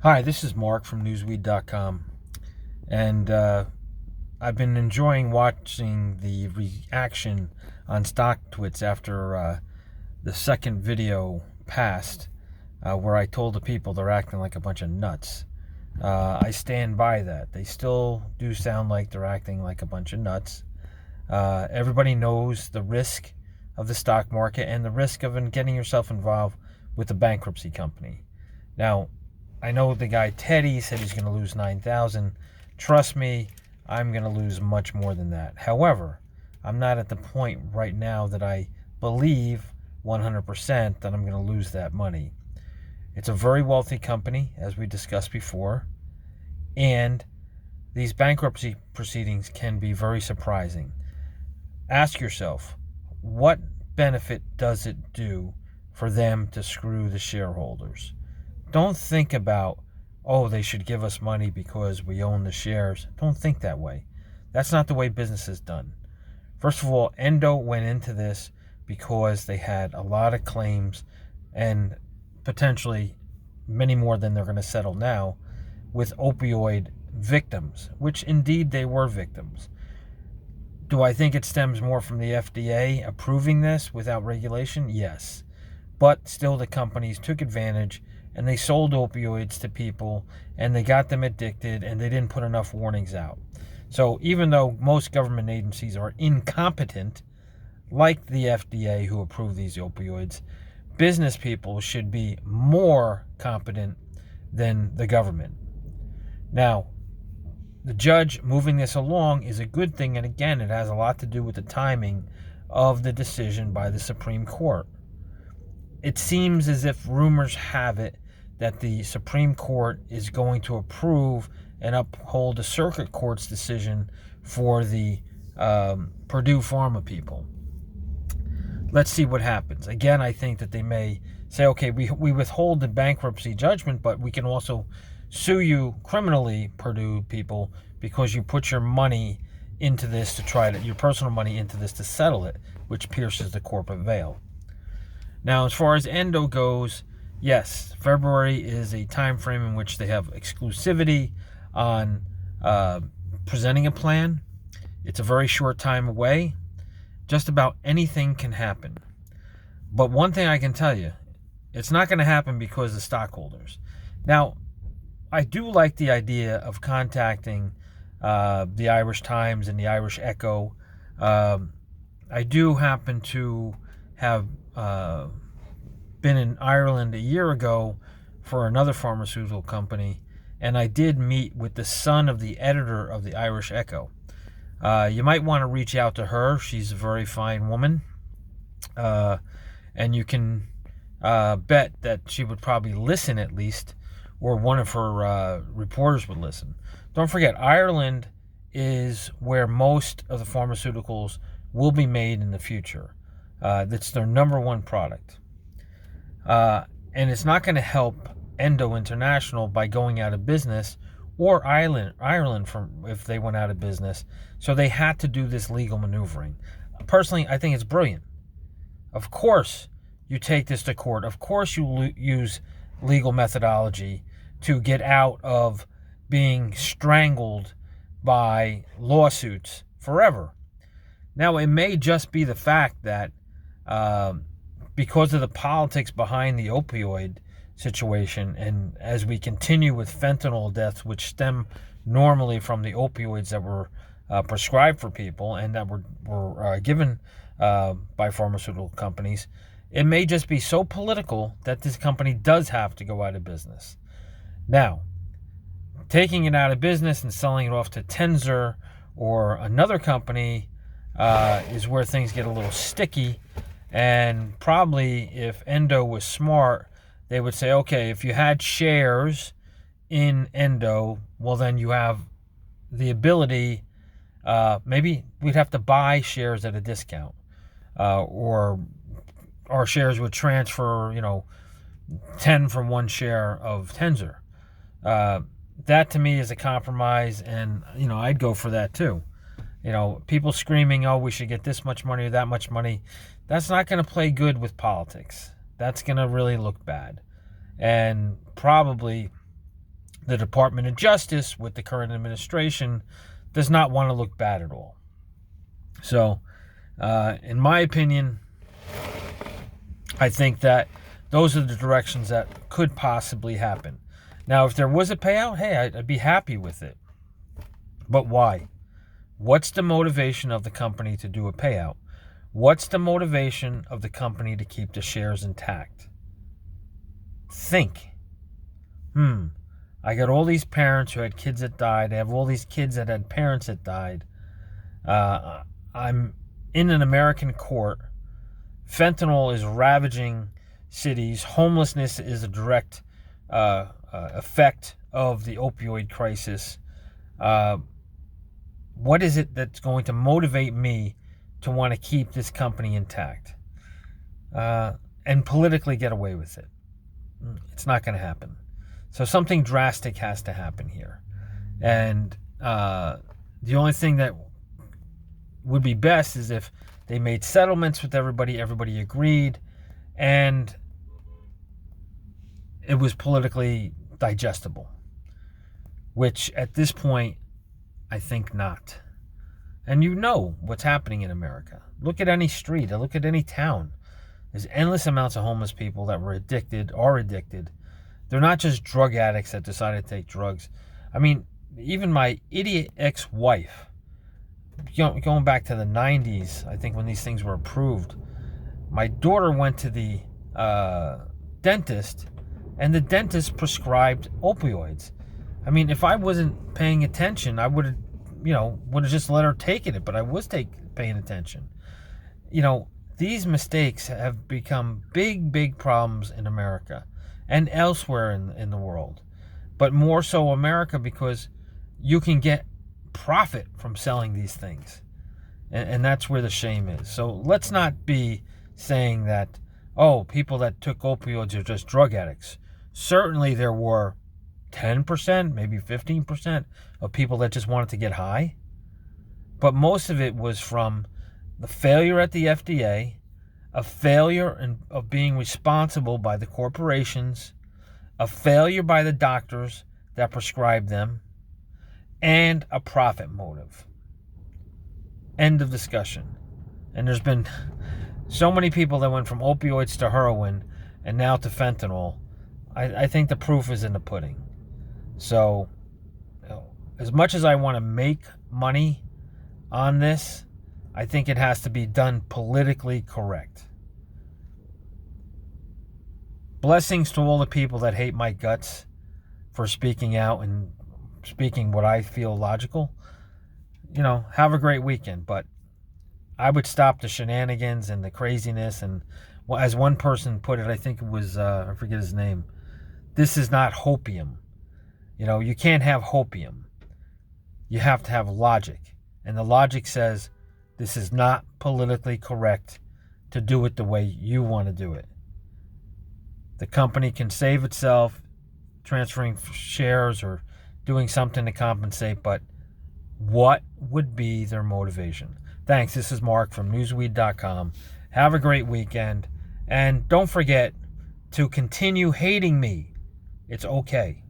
Hi, this is Mark from Newsweed.com, and I've been enjoying watching the reaction on StockTwits after the second video passed, where I told the people they're acting like a bunch of nuts. I stand by that. They still do sound like they're acting like a bunch of nuts. Everybody knows the risk of the stock market and the risk of getting yourself involved with a bankruptcy company. Now, I know the guy Teddy said he's going to lose 9,000. Trust me, I'm going to lose much more than that. However, I'm not at the point right now that I believe 100% that I'm going to lose that money. It's a very wealthy company, as we discussed before, and these bankruptcy proceedings can be very surprising. Ask yourself, what benefit does it do for them to screw the shareholders? Don't think about, oh, they should give us money because we own the shares. Don't think that way. That's not the way business is done. First of all, Endo went into this because they had a lot of claims and potentially many more than they're going to settle now with opioid victims, which indeed they were victims. Do I think it stems more from the FDA approving this without regulation? Yes. But still, the companies took advantage and they sold opioids to people and they got them addicted and they didn't put enough warnings out. So even though most government agencies are incompetent, like the FDA who approved these opioids, business people should be more competent than the government. Now, the judge moving this along is a good thing, and again, it has a lot to do with the timing of the decision by the Supreme Court. It seems as if rumors have it that the Supreme Court is going to approve and uphold the circuit court's decision for the Purdue Pharma people. Let's see what happens. Again, I think that they may say, okay, we withhold the bankruptcy judgment, but we can also sue you criminally, Purdue people, because you put your money into this to try to, your personal money into this to settle it, which pierces the corporate veil. Now, as far as Endo goes, yes, February is a time frame in which they have exclusivity on presenting a plan. It's a very short time away. Just about anything can happen. But one thing I can tell you, it's not going to happen because of stockholders. Now, I do like the idea of contacting the Irish Times and the Irish Echo. I do happen to have been in Ireland a year ago for another pharmaceutical company, and I did meet with the son of the editor of the Irish Echo. You might want to reach out to her. She's a very fine woman, and you can bet that she would probably listen at least, or one of her reporters would listen. Don't forget, Ireland is where most of the pharmaceuticals will be made in the future. That's their number one product. And it's not going to help Endo International by going out of business, or Ireland from if they went out of business. So they had to do this legal maneuvering. Personally, I think it's brilliant. Of course, you take this to court. Of course, you use legal methodology to get out of being strangled by lawsuits forever. Now, it may just be the fact that because of the politics behind the opioid situation, and as we continue with fentanyl deaths, which stem normally from the opioids that were prescribed for people and that were given by pharmaceutical companies, it may just be so political that this company does have to go out of business. Now, taking it out of business and selling it off to Tenzer or another company is where things get a little sticky. And probably if Endo was smart, they would say, okay, if you had shares in Endo, well, then you have the ability, maybe we'd have to buy shares at a discount, or our shares would transfer, 10 from one share of Tenzer. That to me is a compromise, and, I'd go for that too. People screaming, oh, we should get this much money or that much money. That's not going to play good with politics. That's going to really look bad. And probably the Department of Justice with the current administration does not want to look bad at all. So, in my opinion, I think that those are the directions that could possibly happen. Now, if there was a payout, hey, I'd be happy with it. But why? What's the motivation of the company to do a payout? What's the motivation of the company to keep the shares intact? Think. I got all these parents who had kids that died. I have all these kids that had parents that died. I'm in an American court. Fentanyl is ravaging cities. Homelessness is a direct effect of the opioid crisis. What is it that's going to motivate me to want to keep this company intact and politically get away with it? It's not going to happen. So something drastic has to happen here. And the only thing that would be best is if they made settlements with everybody agreed, and it was politically digestible, which at this point, I think not. And you know what's happening in America. Look at any street, look at any town. There's endless amounts of homeless people that are addicted. They're not just drug addicts that decided to take drugs. I mean, even my idiot ex-wife, going back to the 90s, I think when these things were approved, my daughter went to the dentist, and the dentist prescribed opioids. I mean, if I wasn't paying attention, I would have just let her take it, but I was paying attention. These mistakes have become big problems in America and elsewhere in the world. But more so America, because you can get profit from selling these things. And that's where the shame is. So let's not be saying that, people that took opioids are just drug addicts. Certainly there were 10%, maybe 15% of people that just wanted to get high. But most of it was from the failure at the FDA, a failure of being responsible by the corporations, a failure by the doctors that prescribed them, and a profit motive. End of discussion. And there's been so many people that went from opioids to heroin and now to fentanyl. I think the proof is in the pudding. So, as much as I want to make money on this, I think it has to be done politically correct. Blessings to all the people that hate my guts for speaking out and speaking what I feel logical. Have a great weekend, but I would stop the shenanigans and the craziness. And as one person put it, I think it was, I forget his name, this is not hopium. You can't have hopium. You have to have logic. And the logic says this is not politically correct to do it the way you want to do it. The company can save itself transferring shares or doing something to compensate, but what would be their motivation? Thanks. This is Mark from Newsweed.com. Have a great weekend. And don't forget to continue hating me. It's okay.